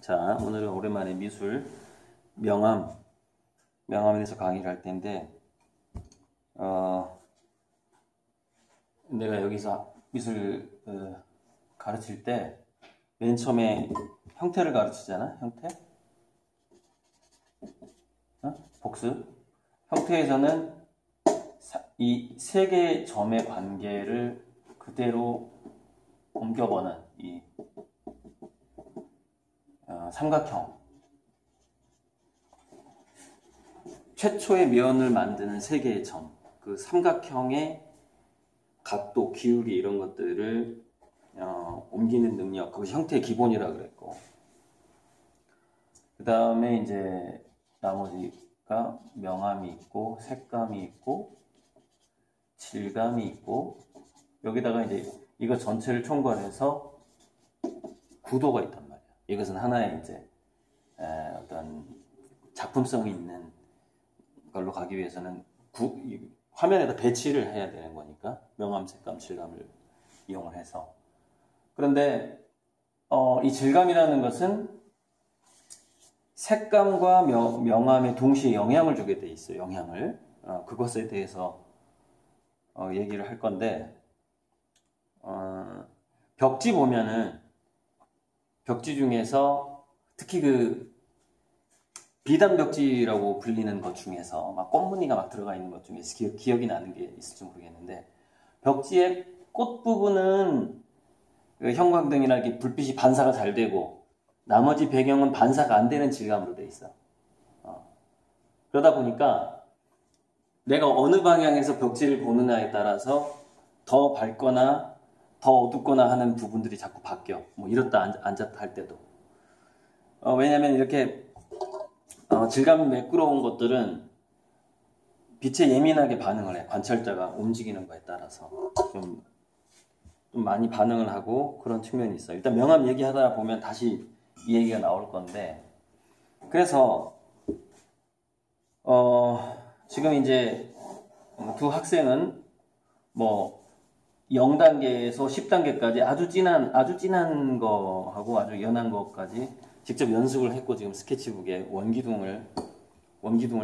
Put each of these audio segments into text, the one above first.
자, 오늘은 오랜만에 미술, 명암에 대해서 강의를 할 텐데, 내가 여기서 미술 가르칠 때, 맨 처음에 형태를 가르치잖아, 형태? 복수. 형태에서는 이 세 개의 점의 관계를 그대로 옮겨보는 이 삼각형. 최초의 면을 만드는 세 개의 점. 그 삼각형의 각도, 기울기 이런 것들을 옮기는 능력. 그것이 형태의 기본이라 그랬고. 그 다음에 이제 나머지가 명암이 있고, 색감이 있고, 질감이 있고, 여기다가 이제 이거 전체를 총괄해서 구도가 있단 말이야. 이것은 하나의 이제 어떤 작품성이 있는 걸로 가기 위해서는 화면에다 배치를 해야 되는 거니까 명암, 색감, 질감을 이용을 해서. 그런데 이 질감이라는 것은 색감과 명암에 동시에 영향을 주게 돼 있어요. 영향을. 그것에 대해서 얘기를 할 건데, 벽지 보면은 벽지 중에서 특히 그 비단 벽지라고 불리는 것 중에서 막 꽃무늬가 막 들어가 있는 것 중에서 기억이 나는 게 있을지 모르겠는데, 벽지의 꽃 부분은 그 형광등이나 이렇게 불빛이 반사가 잘 되고 나머지 배경은 반사가 안 되는 질감으로 돼 있어. 그러다 보니까 내가 어느 방향에서 벽지를 보느냐에 따라서 더 밝거나 더 어둡거나 하는 부분들이 자꾸 바뀌어. 뭐 이렇다 앉았다 할 때도. 왜냐면 이렇게 질감이 매끄러운 것들은 빛에 예민하게 반응을 해. 관찰자가 움직이는 거에 따라서 좀 많이 반응을 하고 그런 측면이 있어요. 일단 명암 얘기하다 보면 다시 이 얘기가 나올 건데, 그래서 지금 이제 두 학생은 뭐 0단계에서 10단계까지 아주 진한 거하고 아주 연한 거까지 직접 연습을 했고, 지금 스케치북에 원기둥을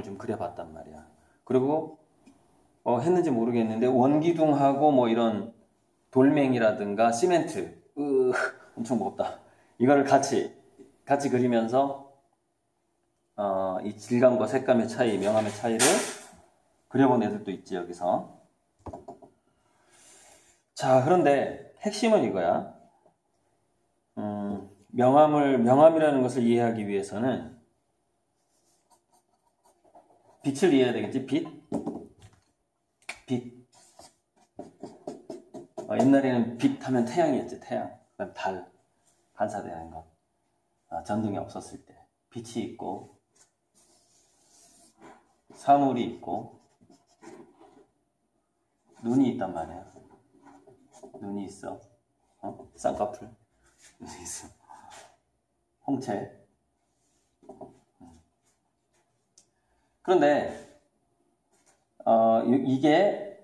좀 그려봤단 말이야. 그리고 했는지 모르겠는데 원기둥하고 뭐 이런 돌멩이라든가 시멘트, 엄청 무겁다. 이거를 같이 그리면서 이 질감과 색감의 차이, 명암의 차이를 그려본 애들도 있지, 여기서. 자, 그런데 핵심은 이거야. 명암이라는 것을 이해하기 위해서는 빛을 이해해야 되겠지. 빛. 옛날에는 빛 하면 태양이었지, 태양. 그다음 달, 반사되는 것. 전등이 없었을 때. 빛이 있고, 사물이 있고, 눈이 있단 말이야. 눈이 있어. 쌍꺼풀. 눈이 있어. 홍채. 그런데 이게,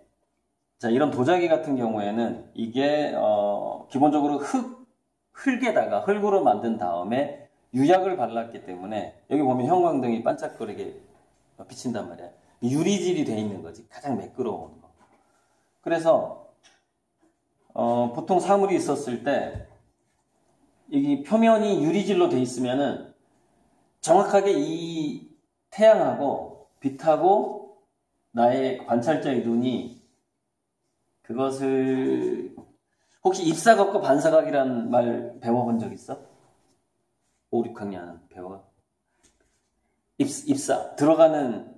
자, 이런 도자기 같은 경우에는 이게 기본적으로 흙으로 만든 다음에 유약을 발랐기 때문에 여기 보면 형광등이 반짝거리게 비친단 말이야. 유리질이 돼 있는 거지. 가장 매끄러운 거. 그래서 보통 사물이 있었을 때 이 표면이 유리질로 돼 있으면은 정확하게 이 태양하고 빛하고 나의 관찰자의 눈이 그것을, 혹시 입사각과 반사각이라는 말 배워본 적 있어? 5, 6학년 배워? 입사 들어가는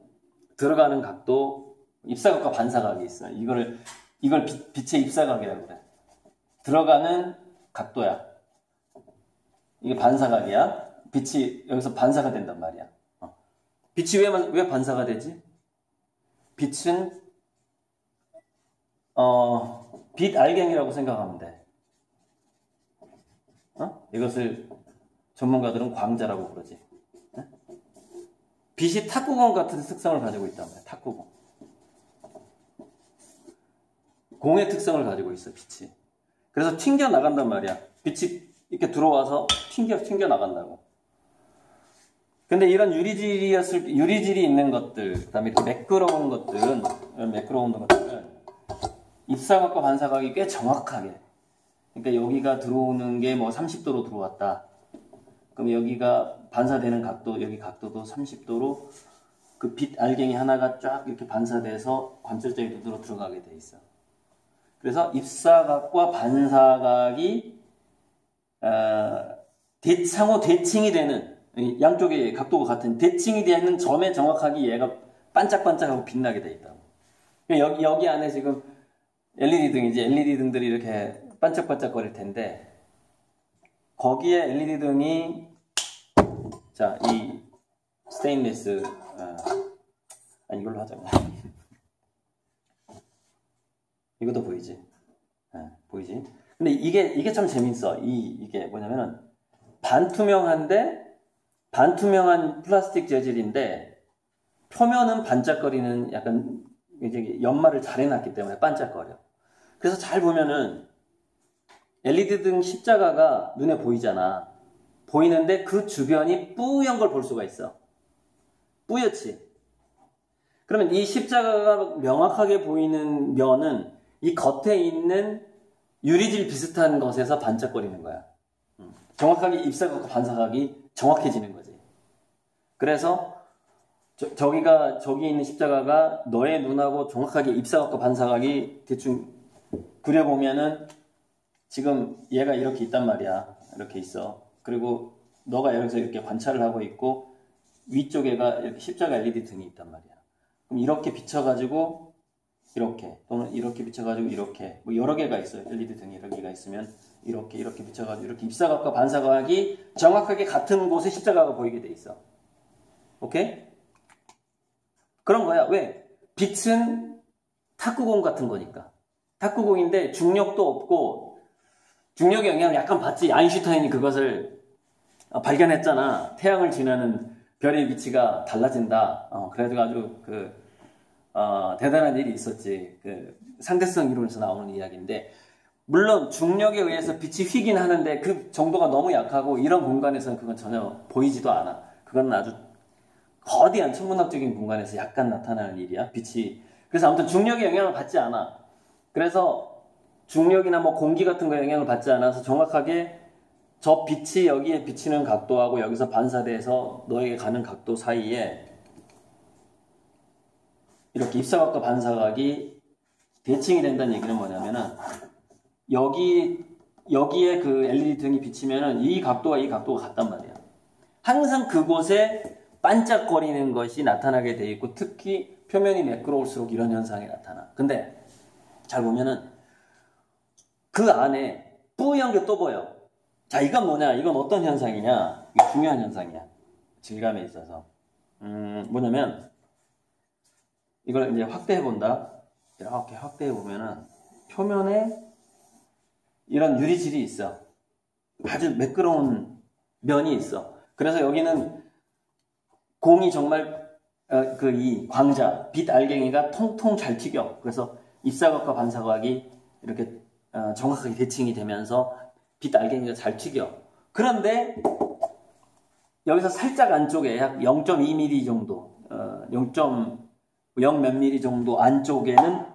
각도, 입사각과 반사각이 있어. 이걸 빛의 입사각이라고 그래. 들어가는 각도야. 이게 반사각이야. 빛이 여기서 반사가 된단 말이야. 빛이 왜 반사가 되지? 빛은 빛 알갱이라고 생각하면 돼. 이것을 전문가들은 광자라고 부르지. 빛이 탁구공 같은 특성을 가지고 있단 말이야. 탁구공. 공의 특성을 가지고 있어, 빛이. 그래서 튕겨 나간단 말이야. 빛이 이렇게 들어와서 튕겨 나간다고. 근데 이런 유리질이 있는 것들, 그 다음에 이렇게 매끄러운 것들은 입사각과 반사각이 꽤 정확하게. 그러니까 여기가 들어오는 게 뭐 30도로 들어왔다. 그럼 여기가 반사되는 각도, 여기 각도도 30도로 그 빛 알갱이 하나가 쫙 이렇게 반사돼서 관절적인 눈으로 들어가게 돼 있어. 그래서 입사각과 반사각이 상호 대칭이 되는, 양쪽의 각도가 같은 대칭이 되는 점에 정확하게 얘가 반짝반짝하고 빛나게 돼 있다고. 여기 안에 지금 LED 등이지, LED 등들이 이렇게 반짝반짝거릴 텐데, 거기에 LED 등이, 자, 이 스테인리스, 이걸로 하자. 이것도 보이지? 보이지? 근데 이게 참 재밌어. 이게 뭐냐면은, 반투명한 플라스틱 재질인데, 표면은 반짝거리는 약간, 이제 연마를 잘 해놨기 때문에 반짝거려. 그래서 잘 보면은, LED 등 십자가가 눈에 보이잖아. 보이는데 그 주변이 뿌연 걸 볼 수가 있어. 뿌옇지? 그러면 이 십자가가 명확하게 보이는 면은 이 겉에 있는 유리질 비슷한 것에서 반짝거리는 거야. 정확하게 입사각과 반사각이 정확해지는 거지. 그래서 저기 있는 십자가가 너의 눈하고 정확하게 입사각과 반사각이 대충 그려보면은 지금 얘가 이렇게 있단 말이야. 이렇게 있어. 그리고 너가 여기서 이렇게 관찰을 하고 있고 위쪽에가 이렇게 십자가 LED 등이 있단 말이야. 그럼 이렇게 비춰가지고 이렇게, 또는 이렇게 비춰가지고 이렇게, 뭐 여러 개가 있어요. LED 등이 여러 개가 있으면 이렇게 비춰가지고 이렇게 입사각과 반사각이 정확하게 같은 곳에 십자가가 보이게 돼 있어. 오케이? 그런 거야. 왜? 빛은 탁구공 같은 거니까. 탁구공인데 중력도 없고 중력의 영향을 약간 받지. 아인슈타인이 그것을 발견했잖아. 태양을 지나는 별의 위치가 달라진다. 그래가지고 대단한 일이 있었지. 상대성 이론에서 나오는 이야기인데, 물론 중력에 의해서 빛이 휘긴 하는데 그 정도가 너무 약하고 이런 공간에서는 그건 전혀 보이지도 않아. 그건 아주 거대한 천문학적인 공간에서 약간 나타나는 일이야. 빛이. 그래서 아무튼 중력의 영향을 받지 않아. 그래서 중력이나 뭐 공기 같은 거 영향을 받지 않아서 정확하게 저 빛이 여기에 비치는 각도하고 여기서 반사돼서 너에게 가는 각도 사이에 이렇게 입사각과 반사각이 대칭이 된다는 얘기는 뭐냐면은 여기에 그 LED 등이 비치면은 이 각도와 이 각도가 같단 말이야. 항상 그곳에 반짝거리는 것이 나타나게 돼 있고, 특히 표면이 매끄러울수록 이런 현상이 나타나. 근데 잘 보면은 그 안에 뿌연 게 또 보여. 자, 이건 뭐냐? 이건 어떤 현상이냐? 이게 중요한 현상이야. 질감에 있어서. 뭐냐면 이걸 이제 확대해 본다. 이렇게 확대해 보면은 표면에 이런 유리질이 있어. 아주 매끄러운 면이 있어. 그래서 여기는 공이 정말 이 광자, 빛 알갱이가 통통 잘 튀겨. 그래서 입사각과 반사각이 이렇게 정확하게 대칭이 되면서 빛 알갱이가 잘 튀겨. 그런데 여기서 살짝 안쪽에 약 0.2mm 정도, 0.0 몇 mm 정도 안쪽에는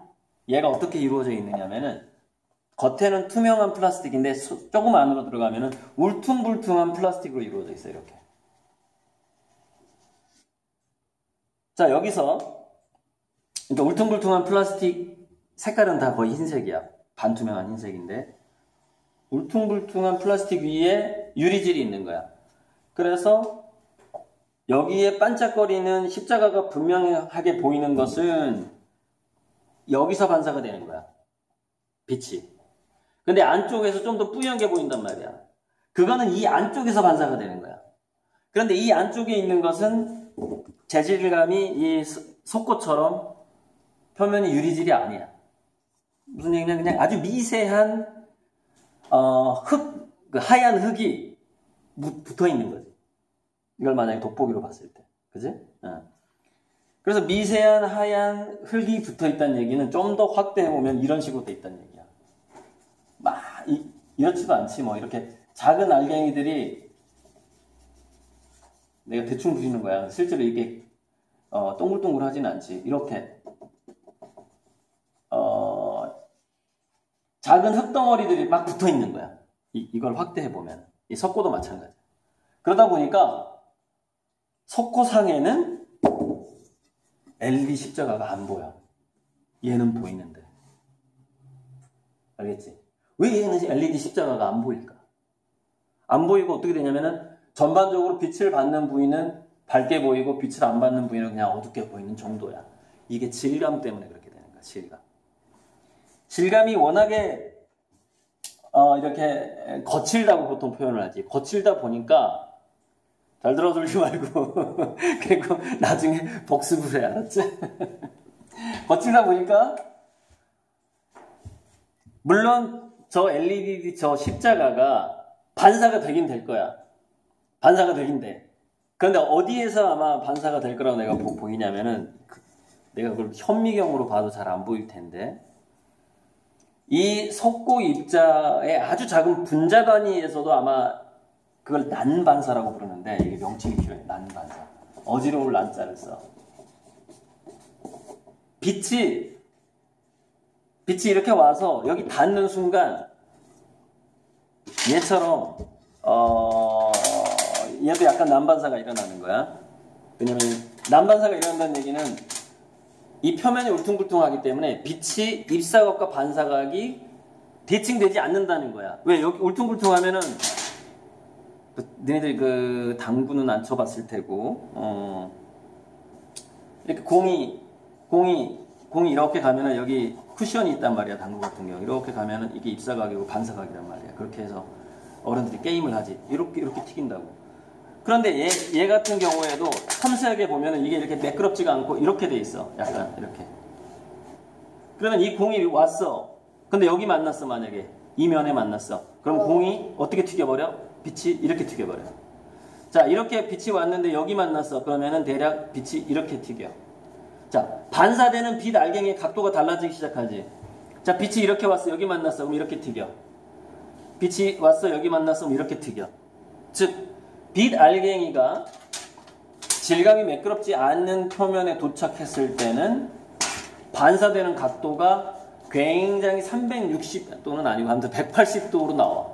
얘가 어떻게 이루어져 있느냐면은 겉에는 투명한 플라스틱인데 조금 안으로 들어가면은 울퉁불퉁한 플라스틱으로 이루어져 있어요. 이렇게. 자, 여기서 그러니까 울퉁불퉁한 플라스틱 색깔은 다 거의 흰색이야. 반투명한 흰색인데 울퉁불퉁한 플라스틱 위에 유리질이 있는 거야. 그래서 여기에 반짝거리는 십자가가 분명하게 보이는 것은 여기서 반사가 되는 거야. 빛이. 근데 안쪽에서 좀 더 뿌연 게 보인단 말이야. 그거는 이 안쪽에서 반사가 되는 거야. 그런데 이 안쪽에 있는 것은 재질감이 이 속꽃처럼 표면이 유리질이 아니야. 무슨 얘기냐? 그냥 아주 미세한 하얀 흙이 붙어 있는 거지. 이걸 만약에 돋보기로 봤을 때. 그지? 그래서 미세한 하얀 흙이 붙어 있다는 얘기는 좀 더 확대해보면 이런 식으로 돼 있다는 얘기야. 막, 이렇지도 않지, 뭐. 이렇게 작은 알갱이들이 내가 대충 그리는 거야. 실제로 이게 동글동글하진 않지. 이렇게 작은 흙덩어리들이 막 붙어 있는 거야. 이걸 확대해 보면 이 석고도 마찬가지. 그러다 보니까 석고상에는 LED 십자가가 안 보여. 얘는 보이는데. 알겠지? 왜 얘는 LED 십자가가 안 보일까? 안 보이고 어떻게 되냐면은 전반적으로 빛을 받는 부위는 밝게 보이고 빛을 안 받는 부위는 그냥 어둡게 보이는 정도야. 이게 질감 때문에 그렇게 되는 거야. 질감. 질감이 워낙에 이렇게 거칠다고 보통 표현을 하지. 거칠다 보니까 잘 들어들지 말고 그리고 나중에 복습을 해. 알았지? 거칠다 보니까 물론 저 LED 저 십자가가 반사가 되긴 될 거야. 반사가 되긴 돼. 그런데 어디에서 아마 반사가 될 거라고 내가 보이냐면은 내가 그걸 현미경으로 봐도 잘 안 보일 텐데 이 석고 입자의 아주 작은 분자 단위에서도 아마 그걸 난반사라고 부르는데 이게 명칭이 필요해. 난반사. 어지러울 난자를 써. 빛이 이렇게 와서 여기 닿는 순간 얘처럼 얘도 약간 난반사가 일어나는 거야. 왜냐면 난반사가 일어난다는 얘기는 이 표면이 울퉁불퉁하기 때문에 빛이 입사각과 반사각이 대칭되지 않는다는 거야. 왜? 여기 울퉁불퉁하면은 너희들 그 당구는 안 쳐봤을 테고 이렇게 공이 이렇게 가면은 여기 쿠션이 있단 말이야. 당구 같은 경우 이렇게 가면은 이게 입사각이고 반사각이란 말이야. 그렇게 해서 어른들이 게임을 하지. 이렇게 튀긴다고. 그런데 얘 같은 경우에도 섬세하게 보면은 이게 이렇게 매끄럽지가 않고 이렇게 돼 있어. 약간 이렇게. 그러면 이 공이 왔어. 근데 여기 만났어. 만약에 이 면에 만났어. 그럼 공이 어떻게 튀겨버려? 빛이 이렇게 튀겨버려. 자, 이렇게 빛이 왔는데 여기 만났어. 그러면은 대략 빛이 이렇게 튀겨. 자, 반사되는 빛 알갱이의 각도가 달라지기 시작하지. 자, 빛이 이렇게 왔어. 여기 만났어. 그럼 이렇게 튀겨. 빛이 왔어. 여기 만났어. 그럼 이렇게 튀겨. 즉 빛 알갱이가 질감이 매끄럽지 않는 표면에 도착했을 때는 반사되는 각도가 굉장히 360도는 아니고 아무튼 180도로 나와.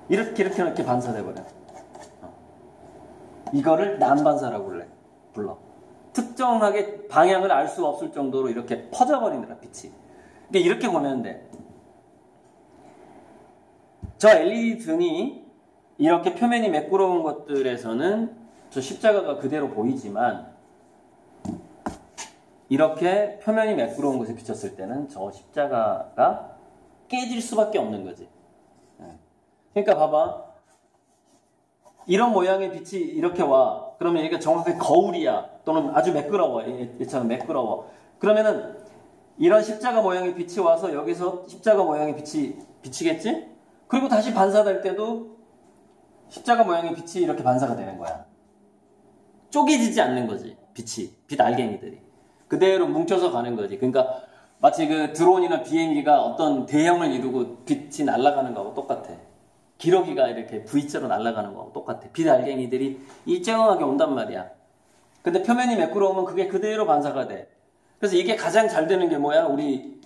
이렇게 반사돼 버려. 이거를 난반사라고 불러. 특정하게 방향을 알 수 없을 정도로 이렇게 퍼져버리느라 빛이. 근데 이렇게 보면 돼. 저 LED 등이 이렇게 표면이 매끄러운 것들에서는 저 십자가가 그대로 보이지만 이렇게 표면이 매끄러운 곳에 비쳤을 때는 저 십자가가 깨질 수밖에 없는 거지. 그러니까 봐봐. 이런 모양의 빛이 이렇게 와. 그러면 얘가 정확하게 거울이야. 또는 아주 매끄러워. 얘처럼 매끄러워. 그러면은 이런 십자가 모양의 빛이 와서 여기서 십자가 모양의 빛이 비치겠지? 그리고 다시 반사될 때도 십자가 모양의 빛이 이렇게 반사가 되는 거야. 쪼개지지 않는 거지. 빛 알갱이들이. 그대로 뭉쳐서 가는 거지. 그러니까 마치 그 드론이나 비행기가 어떤 대형을 이루고 빛이 날아가는 거하고 똑같아. 기러기가 이렇게 V자로 날아가는 거하고 똑같아. 빛 알갱이들이 일정하게 온단 말이야. 근데 표면이 매끄러우면 그게 그대로 반사가 돼. 그래서 이게 가장 잘 되는 게 뭐야? 우리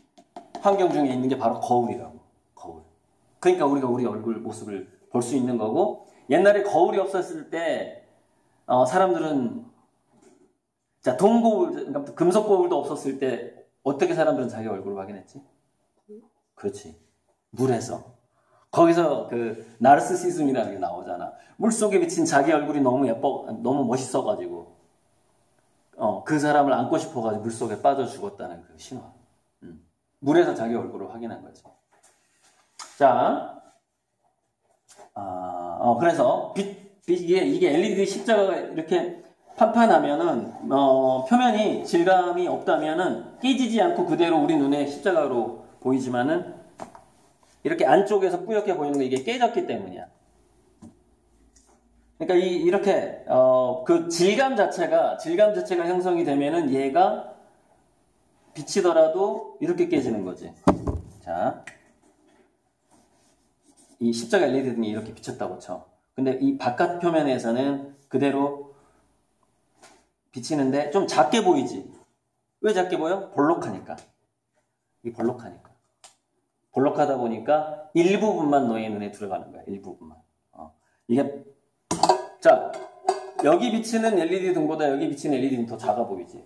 환경 중에 있는 게 바로 거울이라고. 거울. 그러니까 우리가 우리 얼굴 모습을 볼 수 있는 거고, 옛날에 거울이 없었을 때 사람들은 자 동거울, 그러니까 금속 거울도 없었을 때 어떻게 사람들은 자기 얼굴을 확인했지? 그렇지. 물에서. 거기서 그 나르시시즘이라는 게 나오잖아. 물속에 비친 자기 얼굴이 너무 예뻐, 너무 멋있어가지고 그 사람을 안고 싶어가지고 물속에 빠져 죽었다는 그 신화. 물에서 자기 얼굴을 확인한 거지. 자, 그래서 이게 LED 십자가가 이렇게 판판하면은 표면이 질감이 없다면은 깨지지 않고 그대로 우리 눈에 십자가로 보이지만은 이렇게 안쪽에서 뿌옇게 보이는 게 이게 깨졌기 때문이야. 그러니까 이렇게 그 질감 자체가 형성이 되면은 얘가 비치더라도 이렇게 깨지는 거지. 자, 이 십자가 LED 등이 이렇게 비쳤다고 쳐. 근데 이 바깥 표면에서는 그대로 비치는데 좀 작게 보이지? 왜 작게 보여? 볼록하니까. 이 볼록하니까. 볼록하다 보니까 일부분만 너의 눈에 들어가는 거야. 일부분만. 이게 자 여기 비치는 LED 등보다 여기 비치는 LED 등 더 작아 보이지?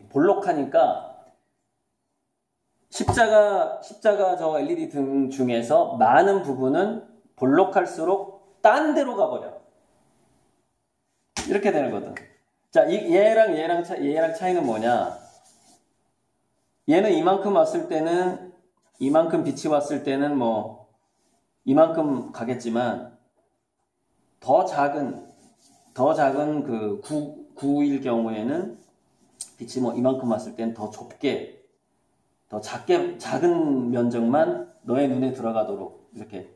볼록하니까 십자가 저 LED 등 중에서 많은 부분은 볼록할수록 딴 데로 가버려. 이렇게 되는 거든. 자, 얘랑 차이는 뭐냐? 얘는 이만큼 왔을 때는, 이만큼 빛이 왔을 때는 뭐, 이만큼 가겠지만, 더 작은 그 구일 경우에는 빛이 뭐 이만큼 왔을 때는 더 좁게, 더 작은 면적만 너의 눈에 들어가도록, 이렇게,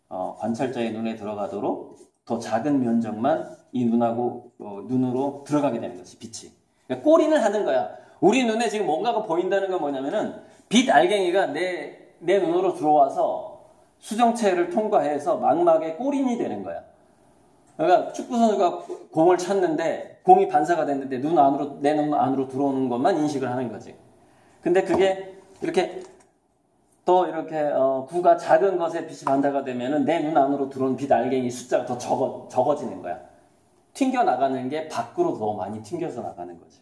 관찰자의 눈에 들어가도록 더 작은 면적만 이 눈으로 들어가게 되는 것이 빛이. 그러니까 꼬리는 하는 거야. 우리 눈에 지금 뭔가가 보인다는 건 뭐냐면은 빛 알갱이가 내 눈으로 들어와서 수정체를 통과해서 망막에 꼬린이 되는 거야. 그러니까 축구 선수가 공을 찼는데 공이 반사가 됐는데 내 눈 안으로 들어오는 것만 인식을 하는 거지. 근데 그게 이렇게 또 이렇게 구가 작은 것에 빛이 반사가 되면은 내 눈 안으로 들어오는 빛 알갱이 숫자가 더 적어지는 거야. 튕겨 나가는 게 밖으로 더 많이 튕겨서 나가는 거지.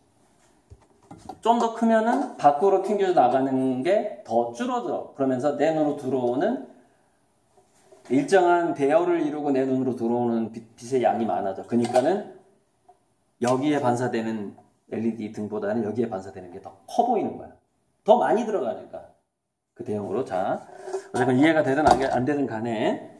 좀 더 크면은 밖으로 튕겨서 나가는 게 더 줄어들어. 그러면서 내 눈으로 들어오는 일정한 대열을 이루고 내 눈으로 들어오는 빛의 양이 많아져. 그러니까는 여기에 반사되는 LED 등보다는 여기에 반사되는 게 더 커 보이는 거야. 더 많이 들어가니까. 그 대형으로. 자, 어쨌든 이해가 되든 안 되든 간에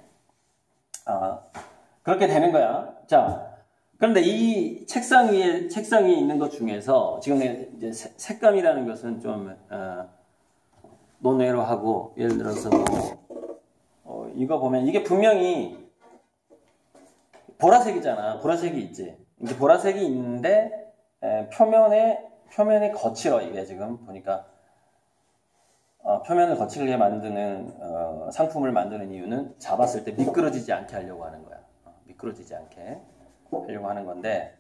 그렇게 되는 거야. 자, 그런데 이 책상 위에 있는 것 중에서 지금 이제 색감이라는 것은 좀 논외로 하고, 예를 들어서 이거 보면 이게 분명히 보라색이잖아. 보라색이 있지. 이게 보라색이 있는데 표면이 거칠어. 이게 지금 보니까 표면을 거칠게 만드는 상품을 만드는 이유는 잡았을 때 미끄러지지 않게 하려고 하는 거야. 미끄러지지 않게 하려고 하는 건데,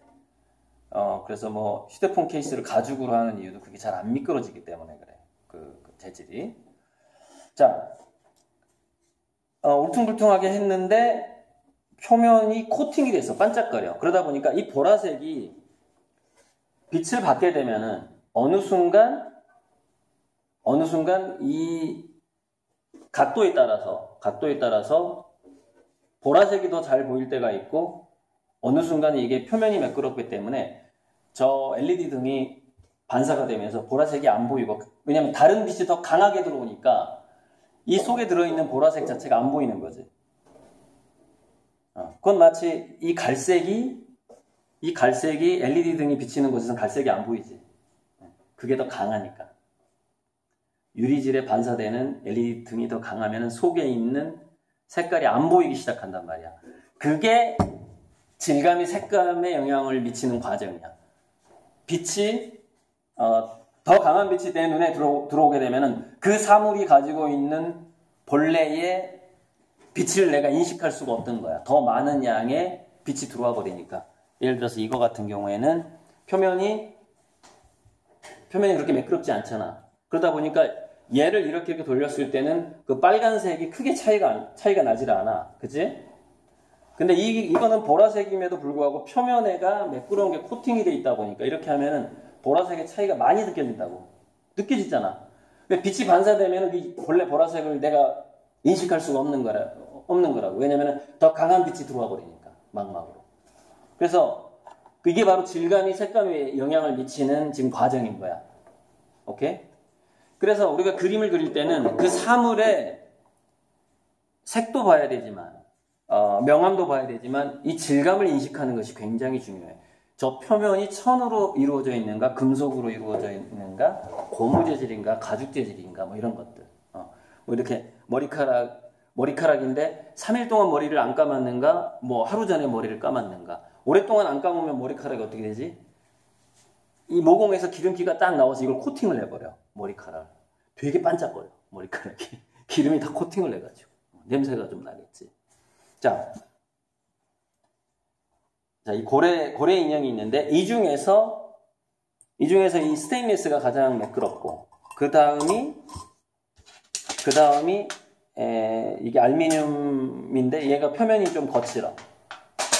그래서 뭐 휴대폰 케이스를 가죽으로 하는 이유도 그게 잘 안 미끄러지기 때문에 그래. 그 재질이. 자, 울퉁불퉁하게 했는데 표면이 코팅이 돼서 반짝거려. 그러다 보니까 이 보라색이 빛을 받게 되면은 어느 순간 이 각도에 따라서 보라색이 더 잘 보일 때가 있고, 어느 순간 이게 표면이 매끄럽기 때문에 저 LED 등이 반사가 되면서 보라색이 안 보이고, 왜냐면 다른 빛이 더 강하게 들어오니까 이 속에 들어있는 보라색 자체가 안 보이는 거지. 그건 마치 이 갈색이 LED 등이 비치는 곳에서는 갈색이 안 보이지. 그게 더 강하니까. 유리질에 반사되는 LED 등이 더 강하면 속에 있는 색깔이 안 보이기 시작한단 말이야. 그게 질감이 색감에 영향을 미치는 과정이야. 빛이 더 강한 빛이 내 눈에 들어오게 되면은 그 사물이 가지고 있는 본래의 빛을 내가 인식할 수가 없던 거야. 더 많은 양의 빛이 들어와 버리니까. 예를 들어서 이거 같은 경우에는 표면이 그렇게 매끄럽지 않잖아. 그러다 보니까 얘를 이렇게 돌렸을 때는 그 빨간색이 크게 차이가 나질 않아. 그치? 근데 이거는 보라색임에도 불구하고 표면에가 매끄러운 게 코팅이 돼 있다 보니까 이렇게 하면은 보라색의 차이가 많이 느껴진다고. 느껴지잖아. 근데 빛이 반사되면 이 본래 보라색을 내가 인식할 수가 없는 거라고. 왜냐면은 더 강한 빛이 들어와 버리니까. 망막으로. 그래서 이게 바로 질감이 색감에 영향을 미치는 지금 과정인 거야. 오케이? 그래서 우리가 그림을 그릴 때는 그 사물의 색도 봐야 되지만, 명암도 봐야 되지만, 이 질감을 인식하는 것이 굉장히 중요해. 저 표면이 천으로 이루어져 있는가, 금속으로 이루어져 있는가, 고무 재질인가, 가죽 재질인가, 뭐 이런 것들. 뭐 이렇게 머리카락인데 3일 동안 머리를 안 감았는가, 뭐 하루 전에 머리를 감았는가. 오랫동안 안 감으면 머리카락이 어떻게 되지? 이 모공에서 기름기가 딱 나와서 이걸 코팅을 해버려. 머리카락. 되게 반짝거려. 머리카락이. 기름이 다 코팅을 해가지고. 냄새가 좀 나겠지. 자, 이 고래 인형이 있는데 이 중에서 이 중에서 이 스테인리스가 가장 매끄럽고, 그 다음이 이게 알루미늄인데 얘가 표면이 좀 거칠어.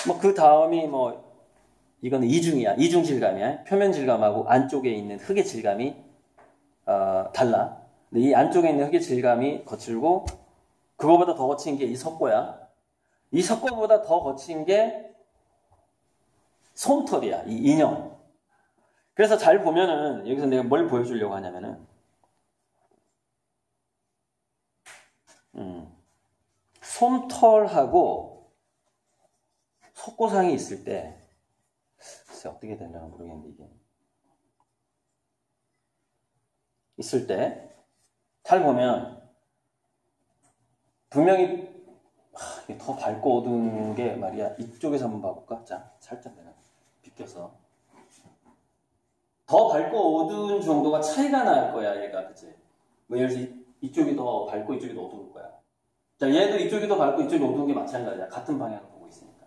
뭐 그 다음이 뭐 이거는 이중 질감이야. 표면 질감하고 안쪽에 있는 흙의 질감이 달라. 근데 이 안쪽에 있는 흙의 질감이 거칠고, 그거보다 더 거친 게 이 석고야. 이 석고보다 더 거친 게 솜털이야. 이 인형. 그래서 잘 보면은 여기서 내가 뭘 보여주려고 하냐면은 솜털하고 석고상이 있을 때, 글쎄 어떻게 되려나 모르겠는데, 이게 있을 때 잘 보면 분명히 이게 더 밝고 어두운 게 말이야. 이쪽에서 한번 봐볼까? 자, 살짝 내가 비껴서 더 밝고 어두운 정도가 차이가 날 거야, 얘가. 그치? 뭐 예를 들어서 이쪽이 더 밝고 이쪽이 더 어두울 거야. 자, 얘도 이쪽이 더 밝고 이쪽이 어두운 게 마찬가지야. 같은 방향으로 보고 있으니까.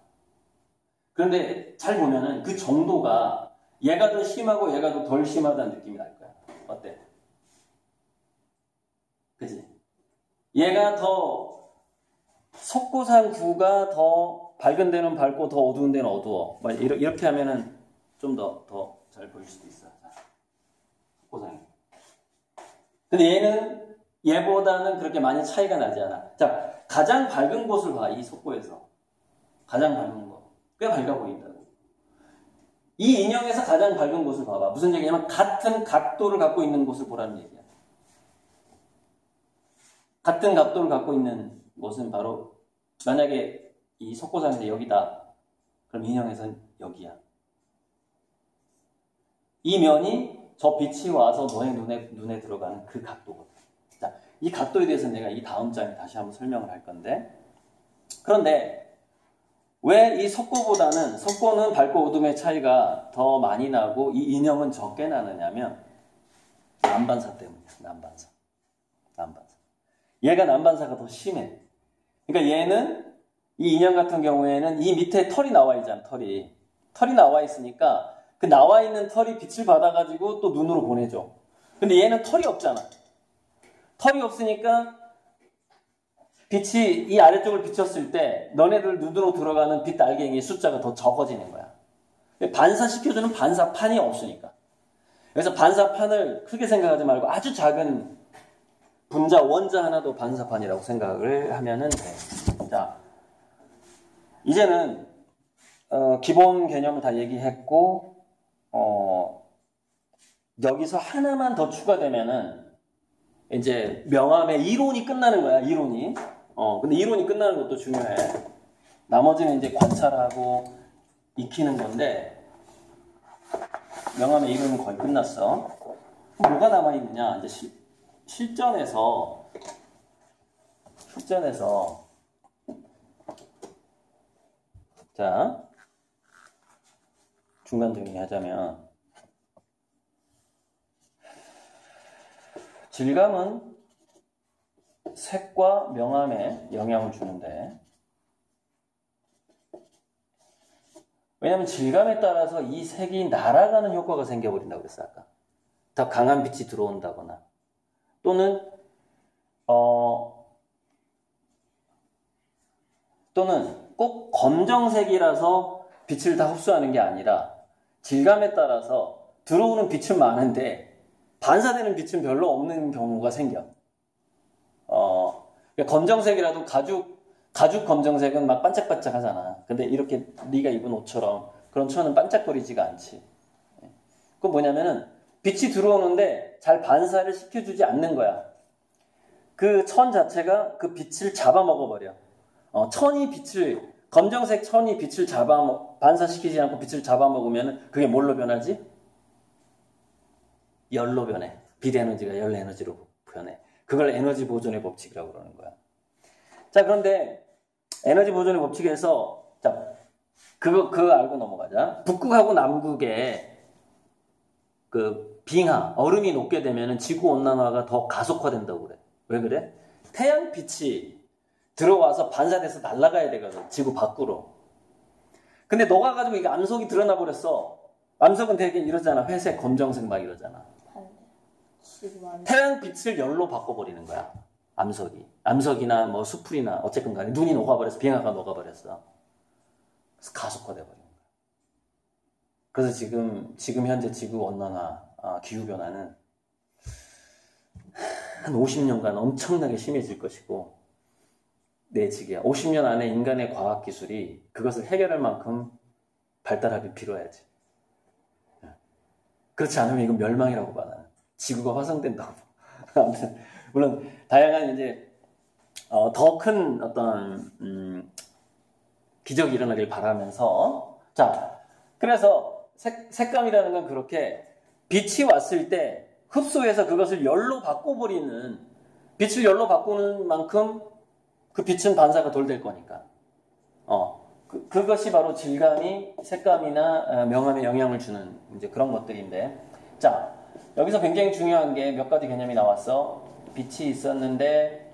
그런데 잘 보면은 그 정도가 얘가 더 심하고 얘가 더 덜 심하다는 느낌이 날 거야. 어때? 그치? 얘가 더, 석고상 구가 더 밝은 데는 밝고 더 어두운 데는 어두워. 이렇게 하면은 좀 더 잘 보일 수도 있어. 석고상이. 근데 얘는 얘보다는 그렇게 많이 차이가 나지 않아. 자, 가장 밝은 곳을 봐, 이 석고에서. 가장 밝은 곳. 꽤 밝아 보인다고. 이 인형에서 가장 밝은 곳을 봐봐. 무슨 얘기냐면 같은 각도를 갖고 있는 곳을 보라는 얘기야. 같은 각도를 갖고 있는 곳은 바로, 만약에 이 석고상인데 여기다. 그럼 인형에서는 여기야. 이 면이 저 빛이 와서 너의 눈에 들어가는 그 각도거든. 자, 이 각도에 대해서 내가 이 다음 장에 다시 한번 설명을 할 건데, 그런데 왜 이 석고는 밝고 어둠의 차이가 더 많이 나고 이 인형은 적게 나느냐면 난반사 때문이야. 난반사. 얘가 난반사가 더 심해. 그러니까 얘는, 이 인형 같은 경우에는 이 밑에 털이 나와 있잖아. 털이 나와 있으니까 그 나와 있는 털이 빛을 받아가지고 또 눈으로 보내줘. 근데 얘는 털이 없잖아. 털이 없으니까 빛이 이 아래쪽을 비쳤을 때 너네들 눈으로 들어가는 빛 알갱이의 숫자가 더 적어지는 거야. 반사시켜주는 반사판이 없으니까. 그래서 반사판을 크게 생각하지 말고 아주 작은 분자, 원자 하나도 반사판이라고 생각을 하면은 돼. 자, 이제는 기본 개념을 다 얘기했고, 여기서 하나만 더 추가되면은 이제 명암의 이론이 끝나는 거야. 이론이. 근데 이론이 끝나는 것도 중요해. 나머지는 이제 관찰하고 익히는 건데, 명암의 이론은 거의 끝났어. 뭐가 남아있느냐? 이제 실전에서 자, 중간 정리하자면, 질감은 색과 명암에 영향을 주는데, 왜냐하면 질감에 따라서 이 색이 날아가는 효과가 생겨버린다고 그랬어, 아까. 더 강한 빛이 들어온다거나, 또는 꼭 검정색이라서 빛을 다 흡수하는 게 아니라 질감에 따라서 들어오는 빛은 많은데 반사되는 빛은 별로 없는 경우가 생겨. 검정색이라도 가죽 검정색은 막 반짝반짝 하잖아. 근데 이렇게 네가 입은 옷처럼 그런 천은 반짝거리지가 않지. 그건 뭐냐면은 빛이 들어오는데 잘 반사를 시켜주지 않는 거야. 그 천 자체가 그 빛을 잡아먹어버려. 검정색 천이 빛을 반사시키지 않고 빛을 잡아먹으면 그게 뭘로 변하지? 열로 변해. 빛 에너지가 열 에너지로 변해. 그걸 에너지 보존의 법칙이라고 그러는 거야. 자, 그런데 에너지 보존의 법칙에서, 자, 그거 알고 넘어가자. 북극하고 남극에 그 빙하, 얼음이 녹게 되면 지구 온난화가 더 가속화된다고 그래. 왜 그래? 태양빛이 들어와서 반사돼서 날아가야 되거든. 지구 밖으로. 근데 녹아가지고 이게 암석이 드러나 버렸어. 암석은 되게 이러잖아. 회색, 검정색 막 이러잖아. 지금 태양 빛을 열로 바꿔버리는 거야. 암석이나 뭐 수풀이나 어쨌든 간에 눈이 녹아버려서 빙하가 녹아버렸어. 그래서 가속화돼 버린 거야. 그래서 지금 현재 지구 온난화, 기후 변화는 한 50년간 엄청나게 심해질 것이고 내 예측이야. 50년 안에 인간의 과학 기술이 그것을 해결할 만큼 발달하기 필요하지. 그렇지 않으면 이건 멸망이라고 봐 나는. 지구가 화성된다고. 아무튼 물론 다양한 이제 더 큰 어떤 기적이 일어나길 바라면서 자 그래서 색감이라는 건 그렇게 빛이 왔을 때 흡수해서 그것을 열로 바꿔버리는 빛을 열로 바꾸는 만큼 그 빛은 반사가 덜 될 거니까 그것이 바로 질감이 색감이나 명암에 영향을 주는 이제 그런 것들인데 자 여기서 굉장히 중요한 게 몇 가지 개념이 나왔어. 빛이 있었는데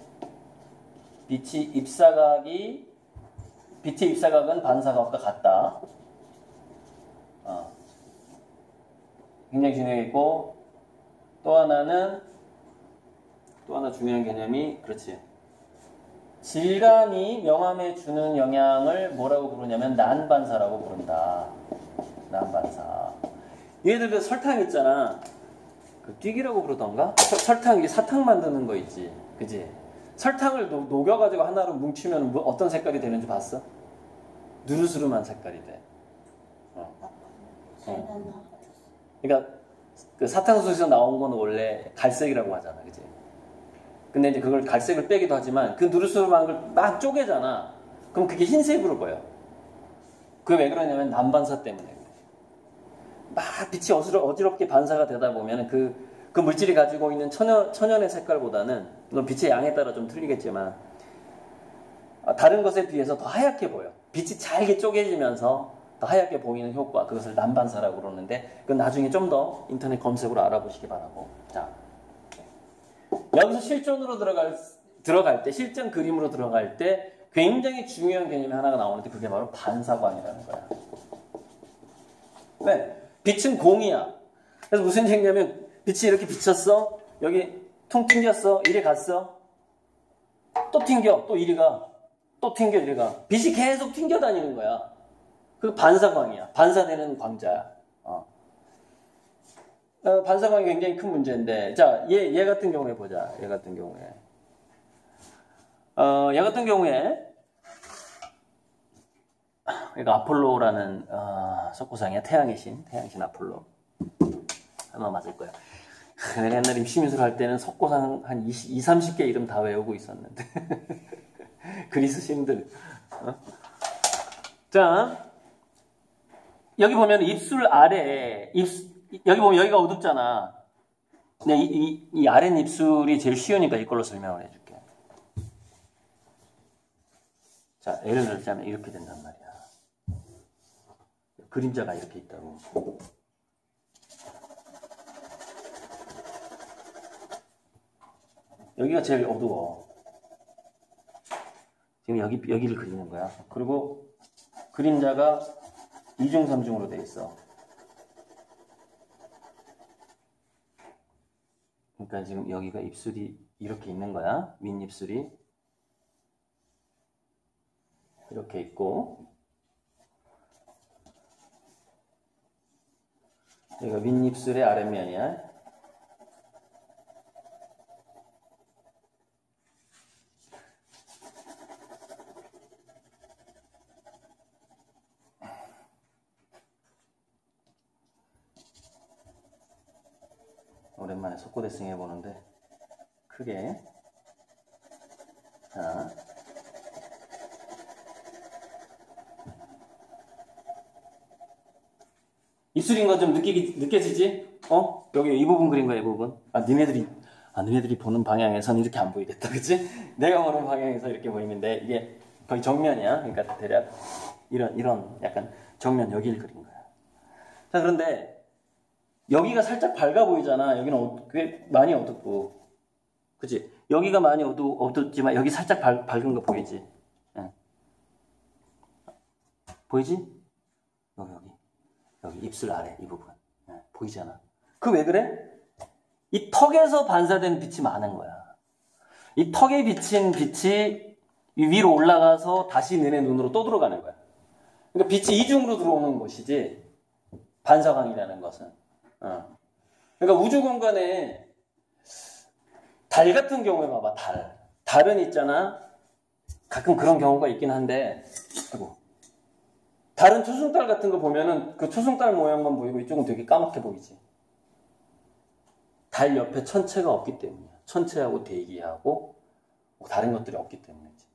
빛의 입사각은 반사각과 같다. 굉장히 중요했고 또 하나 중요한 개념이 그렇지. 질감이 명암에 주는 영향을 뭐라고 부르냐면 난반사라고 부른다. 난반사. 예를 들어 설탕 있잖아. 그 띠기라고 부르던가? 설탕, 이게 사탕 만드는 거 있지. 그지? 설탕을 녹여가지고 하나로 뭉치면 어떤 색깔이 되는지 봤어? 누르스름한 색깔이 돼. 그러니까 그 사탕수수에서 나온 건 원래 갈색이라고 하잖아. 그지? 근데 이제 그걸 갈색을 빼기도 하지만 그 누르스름한 걸 막 쪼개잖아. 그럼 그게 흰색으로 보여. 그게 왜 그러냐면 난반사 때문에 그래. 막 빛이 어지럽게 반사가 되다 보면 그 물질이 가지고 있는 천연의 색깔보다는 물론 빛의 양에 따라 좀 틀리겠지만 다른 것에 비해서 더 하얗게 보여. 빛이 잘게 쪼개지면서 더 하얗게 보이는 효과, 그것을 난반사라고 그러는데 그건 나중에 좀 더 인터넷 검색으로 알아보시기 바라고. 자, 여기서 실전으로 들어갈 때, 실전 그림으로 들어갈 때 굉장히 중요한 개념이 하나가 나오는데 그게 바로 반사광이라는 거야. 왜? 빛은 공이야. 그래서 무슨 얘기냐면 빛이 이렇게 비쳤어. 여기 퉁 튕겼어. 이리 갔어. 또 튕겨. 또 이리 가. 또 튕겨 이리 가. 빛이 계속 튕겨 다니는 거야. 그 반사광이야. 반사되는 광자야. 반사광이 굉장히 큰 문제인데 자, 얘 같은 경우에 보자. 얘 같은 경우에 얘가 아폴로라는 석고상이야. 태양의 신 아폴로. 아마 맞을 거야. 내가 옛날에 임시민술 할 때는 석고상 한 30개 이름 다 외우고 있었는데 그리스 신들. 자, 여기 보면 입술 아래 여기 보면 여기가 어둡잖아. 근데 이 아랫 입술이 제일 쉬우니까 이걸로 설명을 해줄게. 자, 예를 들자면 이렇게 된단 말이야. 그림자가 이렇게 있다고. 여기가 제일 어두워. 지금 여기를 그리는 거야. 그리고 그림자가 2중 3중으로 돼 있어. 그러니까 지금 여기가 입술이 이렇게 있는 거야. 윗입술이 이렇게 있고 여기가 윗입술의 아랫면이야. 오랜만에 속고대승 해보는데 크게. 자, 입술인 거 좀 느껴지지? 여기 이 부분 그린 거야, 이 부분. 니네들이 보는 방향에선 이렇게 안 보이겠다, 그치? 내가 보는 방향에서 이렇게 보이는데 이게 거의 정면이야. 그러니까 대략 이런 약간 정면 여기를 그린 거야. 자, 그런데 여기가 살짝 밝아 보이잖아. 여기는 꽤 많이 어둡고, 그치? 여기가 많이 어둡지만 여기 살짝 밝은 거 보이지? 응. 보이지? 여기. 여기 입술 아래 이 부분. 보이잖아. 그 왜 그래? 이 턱에서 반사된 빛이 많은 거야. 이 턱에 비친 빛이 위로 올라가서 다시 너네 눈으로 또 들어가는 거야. 그러니까 빛이 이중으로 들어오는 것이지 반사광이라는 것은. 그러니까 우주 공간에 달 같은 경우에 봐봐. 달은 있잖아. 가끔 그런 경우가 있긴 한데, 아이고. 다른 초승달 같은 거 보면은 그 초승달 모양만 보이고 이쪽은 되게 까맣게 보이지. 달 옆에 천체가 없기 때문이야. 천체하고 대기하고 뭐 다른 것들이 없기 때문이지.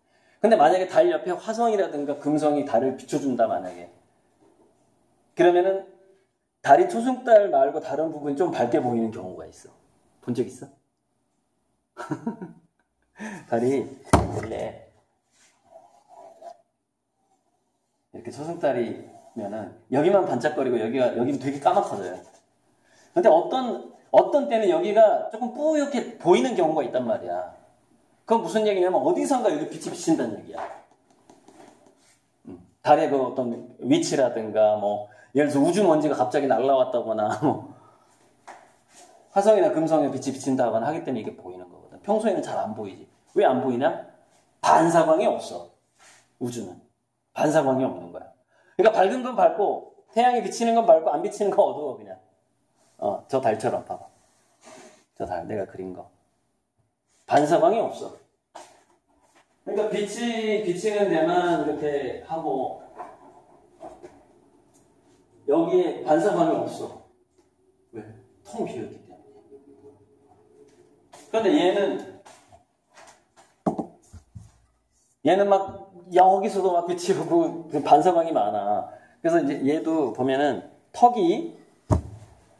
근데 만약에 달 옆에 화성이라든가 금성이 달을 비춰준다 만약에, 그러면은 달이 초승달 말고 다른 부분이 좀 밝게 보이는 경우가 있어. 본 적 있어? 달이 원래 이렇게 초승달이면은 여기만 반짝거리고 여기도 되게 까맣거든. 근데 어떤 때는 여기가 조금 뿌옇게 보이는 경우가 있단 말이야. 그건 무슨 얘기냐면 어디선가 여기 빛이 비친다는 얘기야. 달의 그 어떤 위치라든가 뭐 예를 들어서 우주 먼지가 갑자기 날아왔다거나 뭐 화성이나 금성에 빛이 비친다거나 하기 때문에 이게 보이는 거거든. 평소에는 잘 안 보이지. 왜 안 보이냐? 반사광이 없어. 우주는. 반사광이 없는 거야. 그러니까 밝은 건 밝고 태양이 비치는 건 밝고 안 비치는 건 어두워 그냥. 저 달처럼 봐봐. 저 달 내가 그린 거. 반사광이 없어. 그러니까 빛이 비치는 데만 이렇게 하고 여기에 반사광이 없어. 왜? 텅 비었기 때문에. 그런데 얘는 막 여기서도 막 빛이 오고 반사광이 많아. 그래서 이제 얘도 보면은 턱이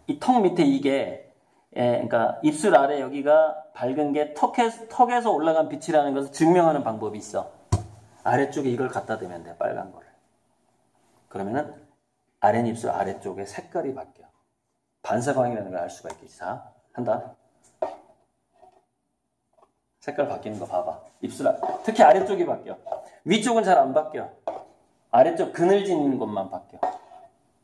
이 턱 밑에 이게 그러니까 입술 아래 여기가 밝은 게 턱에서 올라간 빛이라는 것을 증명하는 방법이 있어. 아래쪽에 이걸 갖다 대면 돼. 빨간 거를. 그러면은 아랫입술 아래쪽에 색깔이 바뀌어. 반사광이라는 걸 알 수가 있겠지. 자, 한다. 색깔 바뀌는 거 봐봐. 특히 아래쪽이 바뀌어. 위쪽은 잘 안 바뀌어. 아래쪽 그늘진 것만 바뀌어.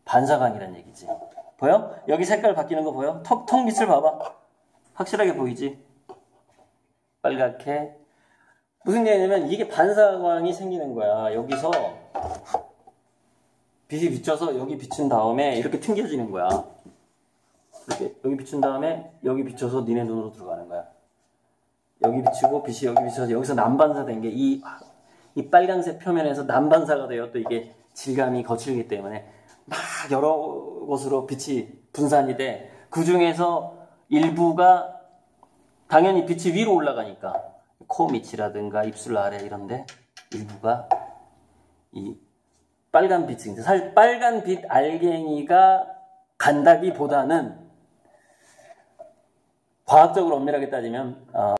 반사광이란 얘기지. 보여? 여기 색깔 바뀌는 거 보여? 턱 밑을 봐봐. 확실하게 보이지? 빨갛게. 무슨 얘기냐면 이게 반사광이 생기는 거야. 여기서 빛이 비쳐서 여기 비친 다음에 이렇게 튕겨지는 거야. 이렇게 여기 비친 다음에 여기 비쳐서 니네 눈으로 들어가는 거야. 여기 비치고 빛이 여기 비쳐서 여기서 난반사된 게 이 빨간색 표면에서 난반사가 되어 또 이게 질감이 거칠기 때문에 막 여러 곳으로 빛이 분산이 돼. 그 중에서 일부가 당연히 빛이 위로 올라가니까 코 밑이라든가 입술 아래 이런데 일부가 이 빨간 빛인데 사실 빨간 빛 알갱이가 간다기보다는 과학적으로 엄밀하게 따지면